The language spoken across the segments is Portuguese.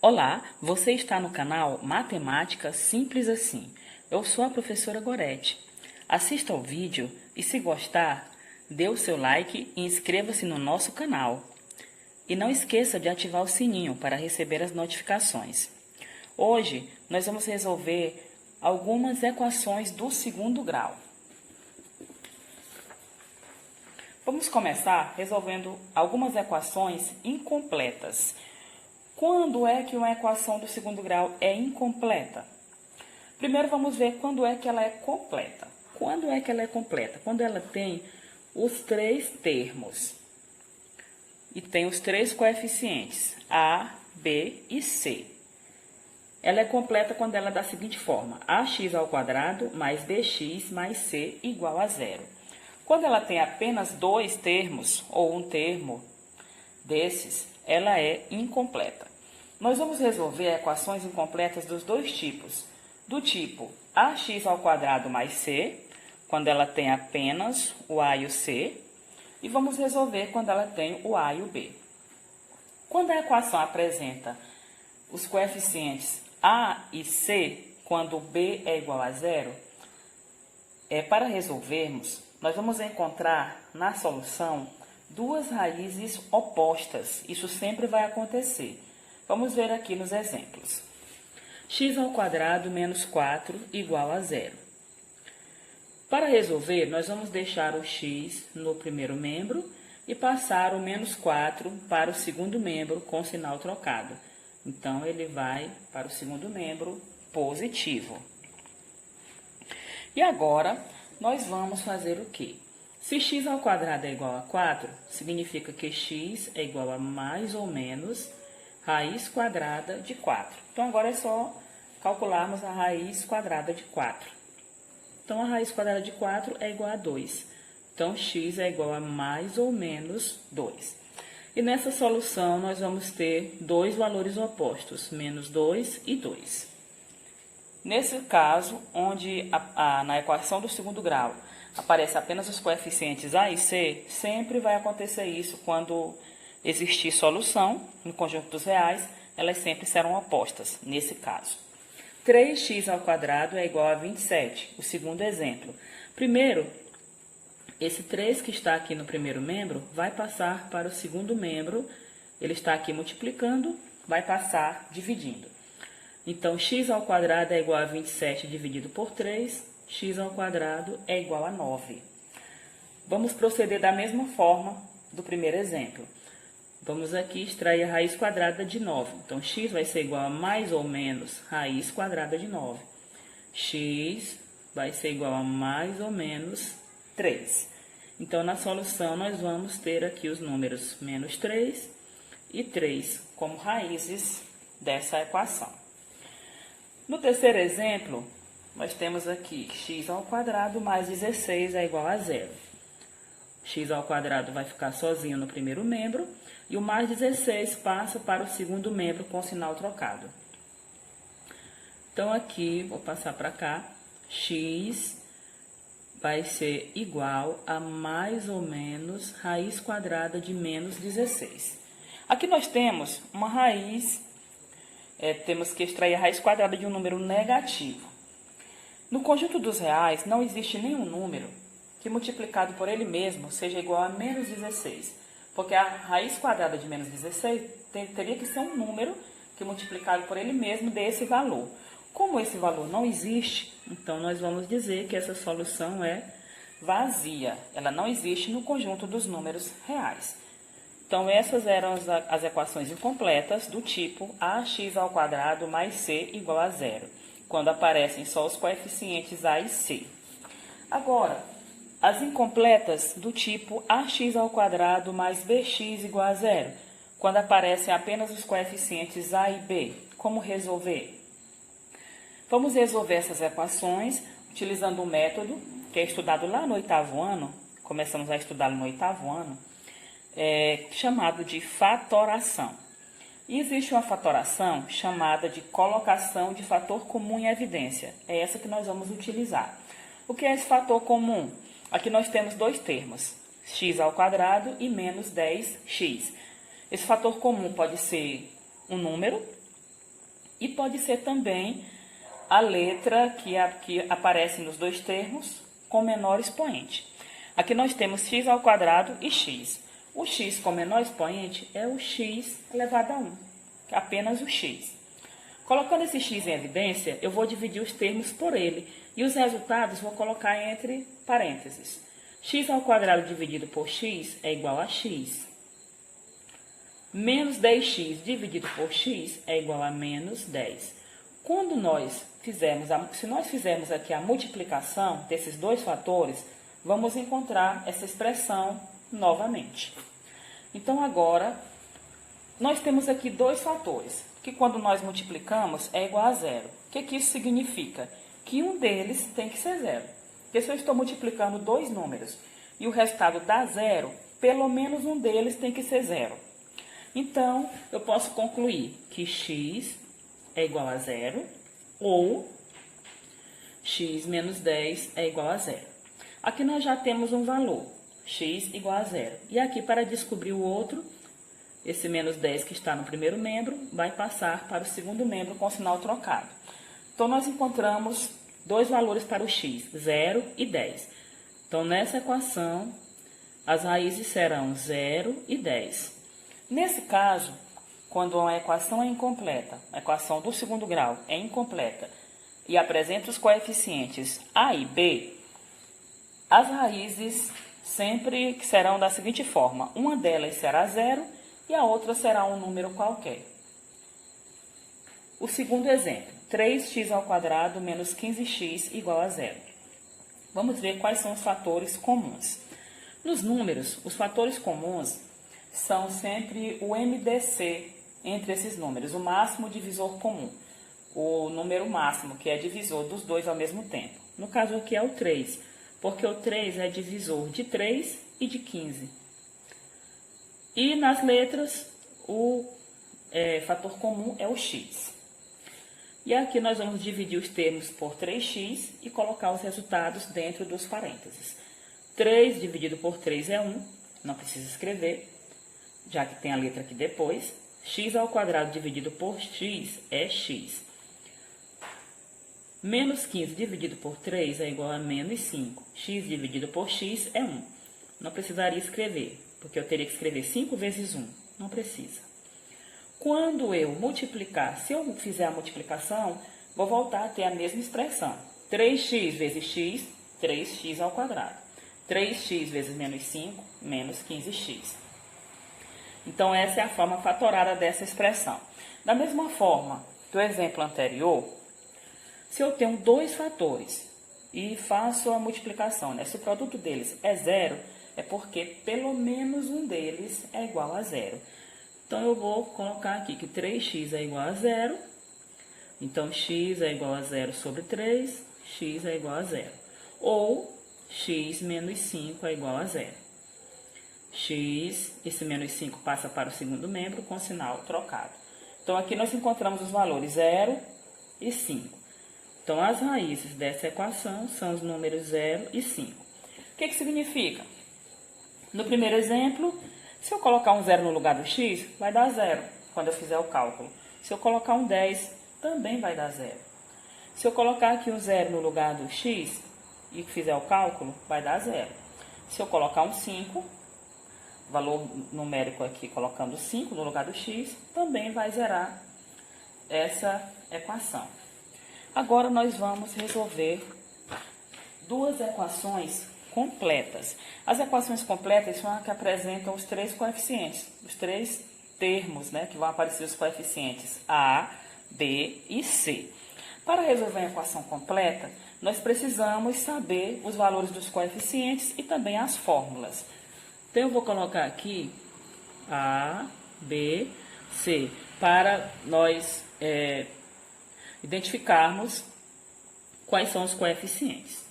Olá, você está no canal Matemática Simples Assim. Eu sou a professora Gorete. Assista ao vídeo e, se gostar, dê o seu like e inscreva-se no nosso canal. E não esqueça de ativar o sininho para receber as notificações. Hoje, nós vamos resolver algumas equações do segundo grau. Vamos começar resolvendo algumas equações incompletas. Quando é que uma equação do segundo grau é incompleta? Primeiro vamos ver quando é que ela é completa. Quando é que ela é completa? Quando ela tem os três termos e tem os três coeficientes, A, B e C. Ela é completa quando ela é da seguinte forma: ax² mais bx mais c igual a zero. Quando ela tem apenas dois termos ou um termo desses, ela é incompleta. Nós vamos resolver equações incompletas dos dois tipos. Do tipo ax² mais c, quando ela tem apenas o a e o c, e vamos resolver quando ela tem o a e o b. Quando a equação apresenta os coeficientes a e c, quando b é igual a zero, para resolvermos, nós vamos encontrar na solução duas raízes opostas. Isso sempre vai acontecer. Vamos ver aqui nos exemplos. x² menos 4 igual a zero. Para resolver, nós vamos deixar o x no primeiro membro e passar o menos 4 para o segundo membro com sinal trocado. Então, ele vai para o segundo membro positivo. E agora, nós vamos fazer o quê? Se x² é igual a 4, significa que x é igual a mais ou menos raiz quadrada de 4. Então, agora é só calcularmos a raiz quadrada de 4. Então, a raiz quadrada de 4 é igual a 2. Então, x é igual a mais ou menos 2. E nessa solução, nós vamos ter dois valores opostos, menos 2 e 2. Nesse caso, onde na equação do segundo grau aparece apenas os coeficientes a e c, sempre vai acontecer isso quando existir solução no conjunto dos reais, elas sempre serão opostas, nesse caso. 3x² é igual a 27, o segundo exemplo. Primeiro, esse 3 que está aqui no primeiro membro vai passar para o segundo membro, ele está aqui multiplicando, vai passar dividindo. Então, x² é igual a 27 dividido por 3, x² é igual a 9. Vamos proceder da mesma forma do primeiro exemplo. Vamos aqui extrair a raiz quadrada de 9. Então, x vai ser igual a mais ou menos raiz quadrada de 9. X vai ser igual a mais ou menos 3. Então, na solução, nós vamos ter aqui os números menos 3 e 3 como raízes dessa equação. No terceiro exemplo, nós temos aqui x² mais 16 é igual a zero. x² vai ficar sozinho no primeiro membro e o mais 16 passa para o segundo membro com sinal trocado. Então, aqui, vou passar para cá, x vai ser igual a mais ou menos raiz quadrada de menos 16. Aqui nós temos uma raiz, temos que extrair a raiz quadrada de um número negativo. No conjunto dos reais, não existe nenhum número que multiplicado por ele mesmo seja igual a menos 16. Porque a raiz quadrada de menos 16 teria que ser um número que multiplicado por ele mesmo dê esse valor. Como esse valor não existe, então nós vamos dizer que essa solução é vazia. Ela não existe no conjunto dos números reais. Então, essas eram as equações incompletas do tipo ax² mais c igual a zero, quando aparecem só os coeficientes a e c. Agora, as incompletas do tipo ax² mais bx igual a zero, quando aparecem apenas os coeficientes a e b. Como resolver? Vamos resolver essas equações utilizando um método que é estudado lá no 8º ano, começamos a estudá-lo no 8º ano, chamado de fatoração. E existe uma fatoração chamada de colocação de fator comum em evidência. É essa que nós vamos utilizar. O que é esse fator comum? Aqui nós temos dois termos, x² e menos 10x. Esse fator comum pode ser um número E pode ser também a letra que aparece nos dois termos com menor expoente. Aqui nós temos x ao quadrado e x. O x com menor expoente é o x elevado a 1, que é apenas o x. Colocando esse x em evidência, eu vou dividir os termos por ele e os resultados vou colocar entre parênteses. X ao quadrado dividido por x é igual a x. Menos 10x dividido por x é igual a menos 10. Quando se nós fizermos aqui a multiplicação desses dois fatores, vamos encontrar essa expressão novamente. Então, agora, nós temos aqui dois fatores, que quando nós multiplicamos é igual a zero. O que isso significa? Que um deles tem que ser zero. Porque se eu estou multiplicando dois números e o resultado dá zero, pelo menos um deles tem que ser zero. Então, eu posso concluir que x é igual a zero ou x menos 10 é igual a zero. Aqui nós já temos um valor, x igual a zero. E aqui, para descobrir o outro, esse menos 10 que está no primeiro membro vai passar para o segundo membro com o sinal trocado. Então, nós encontramos dois valores para o x, 0 e 10. Então, nessa equação, as raízes serão 0 e 10. Nesse caso, quando a equação é incompleta, a equação do segundo grau é incompleta e apresenta os coeficientes a e b, as raízes sempre serão da seguinte forma: uma delas será 0 e a outra será um número qualquer. O segundo exemplo, 3x ao quadrado menos 15x igual a 0. Vamos ver quais são os fatores comuns. Nos números, os fatores comuns são sempre o MDC entre esses números, o máximo divisor comum, o número máximo, que é divisor dos dois ao mesmo tempo. No caso aqui é o 3, porque o 3 é divisor de 3 e de 15. E nas letras, o fator comum é o x. E aqui nós vamos dividir os termos por 3x e colocar os resultados dentro dos parênteses. 3 dividido por 3 é 1, não precisa escrever, já que tem a letra aqui depois. X ao quadrado dividido por x é x. Menos 15 dividido por 3 é igual a menos 5. X dividido por x é 1. Não precisaria escrever, porque eu teria que escrever 5 vezes 1. Não precisa. Quando eu multiplicar, se eu fizer a multiplicação, vou voltar a ter a mesma expressão. 3x vezes x, 3x ao quadrado. 3x vezes menos 5, menos 15x. Então, essa é a forma fatorada dessa expressão. Da mesma forma do exemplo anterior, se eu tenho dois fatores e faço a multiplicação, se o produto deles é zero, é porque pelo menos um deles é igual a zero. Então, eu vou colocar aqui que 3x é igual a zero. Então, x é igual a zero sobre 3, x é igual a zero. Ou x menos 5 é igual a zero. X, esse menos 5 passa para o segundo membro com sinal trocado. Então, aqui nós encontramos os valores 0 e 5. Então, as raízes dessa equação são os números 0 e 5. O que significa? No primeiro exemplo, se eu colocar um 0 no lugar do x, vai dar 0 quando eu fizer o cálculo. Se eu colocar um 10, também vai dar 0. Se eu colocar aqui um 0 no lugar do x e fizer o cálculo, vai dar 0. Se eu colocar um 5, valor numérico aqui colocando 5 no lugar do x, também vai zerar essa equação. Agora nós vamos resolver duas equações completas. As equações completas são as que apresentam os três coeficientes, os três termos, que vão aparecer os coeficientes A, B e C. Para resolver a equação completa, nós precisamos saber os valores dos coeficientes e também as fórmulas. Então, eu vou colocar aqui A, B, C, para nós identificarmos quais são os coeficientes.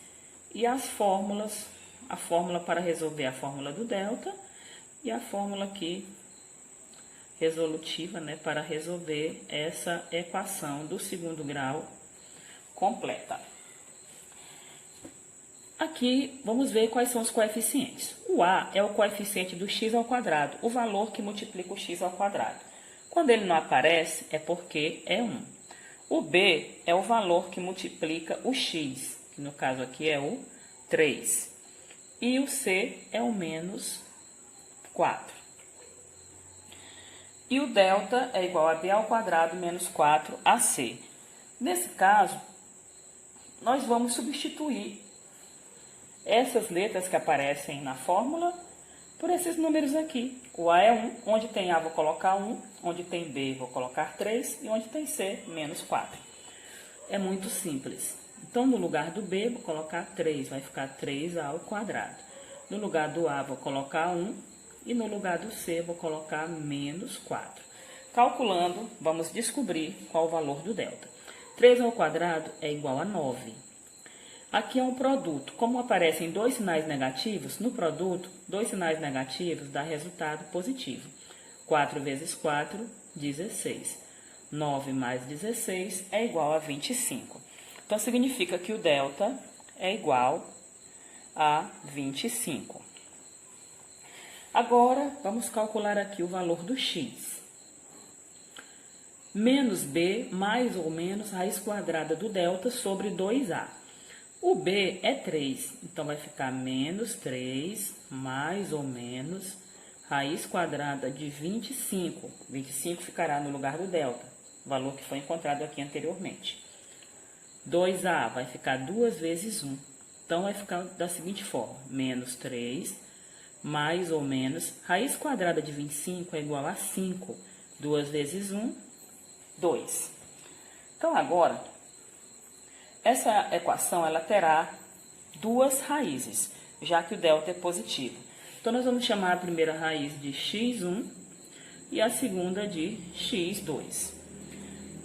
E as fórmulas, a fórmula para resolver a fórmula do delta e a fórmula aqui resolutiva, para resolver essa equação do segundo grau completa. Aqui, vamos ver quais são os coeficientes. O A é o coeficiente do x ao quadrado, o valor que multiplica o x ao quadrado. Quando ele não aparece, é porque é 1. O B é o valor que multiplica o x, que no caso aqui é o 3. E o C é o menos 4. E o delta é igual a B ao quadrado menos 4AC. Nesse caso, nós vamos substituir essas letras que aparecem na fórmula por esses números aqui. O A é 1, onde tem A vou colocar 1, onde tem B vou colocar 3 e onde tem C, menos 4. É muito simples. Então, no lugar do B, vou colocar 3, vai ficar 3A ao quadrado. No lugar do A, vou colocar 1 e no lugar do C, vou colocar menos 4. Calculando, vamos descobrir qual o valor do delta. 3 ao quadrado é igual a 9. Aqui é um produto. Como aparecem dois sinais negativos, no produto, dois sinais negativos dá resultado positivo. 4 vezes 4, 16. 9 mais 16 é igual a 25. Então, significa que o delta é igual a 25. Agora, vamos calcular aqui o valor do x. Menos b mais ou menos raiz quadrada do delta sobre 2a. O b é 3, então vai ficar menos 3 mais ou menos raiz quadrada de 25. 25 ficará no lugar do delta, o valor que foi encontrado aqui anteriormente. 2a vai ficar 2 vezes 1. Então, vai ficar da seguinte forma, menos 3 mais ou menos raiz quadrada de 25 é igual a 5. 2 vezes 1, 2. Então, agora, essa equação ela terá duas raízes, já que o delta é positivo. Então, nós vamos chamar a primeira raiz de x1 e a segunda de x2.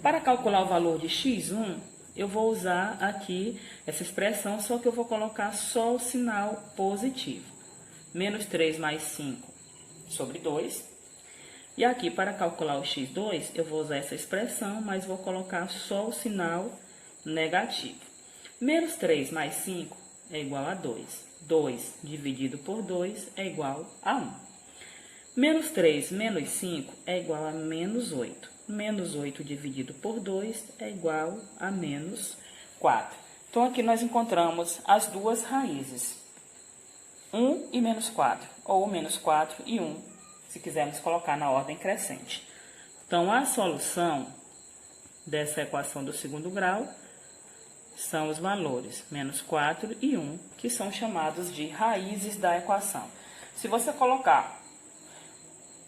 Para calcular o valor de x1, eu vou usar aqui essa expressão, só que eu vou colocar só o sinal positivo. Menos 3 mais 5 sobre 2. E aqui, para calcular o x2, eu vou usar essa expressão, mas vou colocar só o sinal negativo. Menos 3 mais 5 é igual a 2. 2 dividido por 2 é igual a 1. Menos 3 menos 5 é igual a menos 8. Menos 8 dividido por 2 é igual a menos 4. Então, aqui nós encontramos as duas raízes. 1 e menos 4, ou menos 4 e 1, se quisermos colocar na ordem crescente. Então, a solução dessa equação do segundo grau são os valores menos 4 e 1, que são chamados de raízes da equação. Se você colocar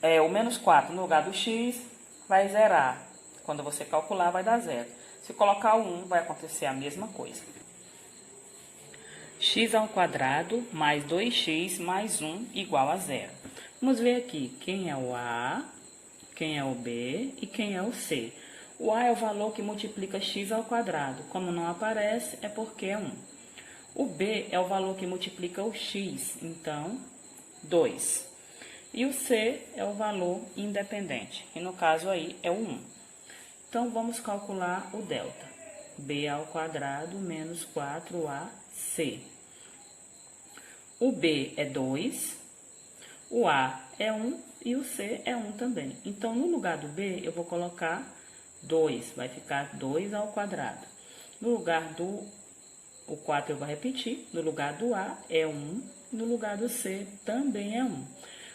o menos 4 no lugar do x, vai zerar. Quando você calcular, vai dar zero. Se colocar o 1, vai acontecer a mesma coisa. X ao quadrado mais 2x mais 1 igual a zero. Vamos ver aqui quem é o A, quem é o B e quem é o C. O A é o valor que multiplica x ao quadrado. Como não aparece, é porque é 1. O B é o valor que multiplica o x, então 2. E o C é o valor independente, que no caso aí é o 1. Então, vamos calcular o delta. B ao quadrado menos 4AC. O B é 2, o A é 1 e o C é 1 também. Então, no lugar do B, eu vou colocar 2, vai ficar 2 ao quadrado. No lugar do 4 eu vou repetir, no lugar do A é 1, no lugar do C também é 1.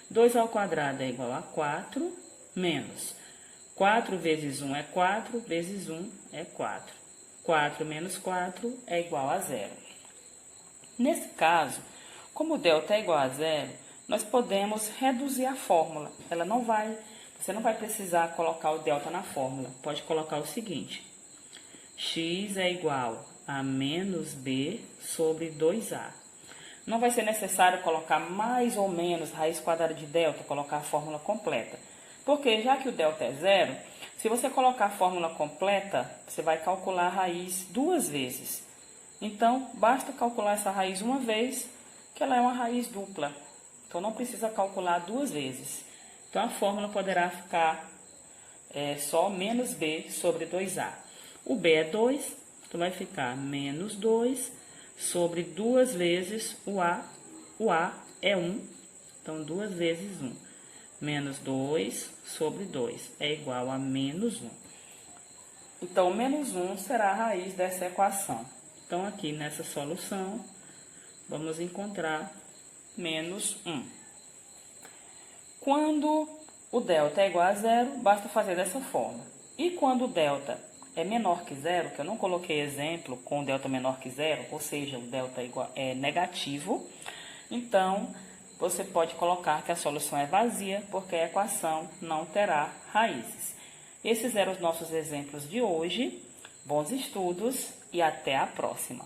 2 ao quadrado é igual a 4, menos 4 vezes 1 é 4, vezes 1 é 4. 4 menos 4 é igual a 0. Nesse caso, como o delta é igual a 0, nós podemos reduzir a fórmula. Você não vai precisar colocar o delta na fórmula. Pode colocar o seguinte: x é igual a menos b sobre 2a. Não vai ser necessário colocar mais ou menos raiz quadrada de delta, colocar a fórmula completa. Porque já que o delta é zero, se você colocar a fórmula completa, você vai calcular a raiz duas vezes. Então, basta calcular essa raiz uma vez, que ela é uma raiz dupla. Então, não precisa calcular duas vezes. Então, a fórmula poderá ficar só menos b sobre 2a. O b é 2, então vai ficar menos 2 sobre 2 vezes o A. O A é 1, então 2 vezes 1. Menos 2 sobre 2 é igual a menos 1. Então, o menos 1 será a raiz dessa equação. Então, aqui nessa solução, vamos encontrar menos 1. Quando o delta é igual a zero, basta fazer dessa forma. E quando o delta é menor que zero, que eu não coloquei exemplo com o delta menor que zero, ou seja, o delta é negativo, então você pode colocar que a solução é vazia, porque a equação não terá raízes. Esses eram os nossos exemplos de hoje. Bons estudos e até a próxima!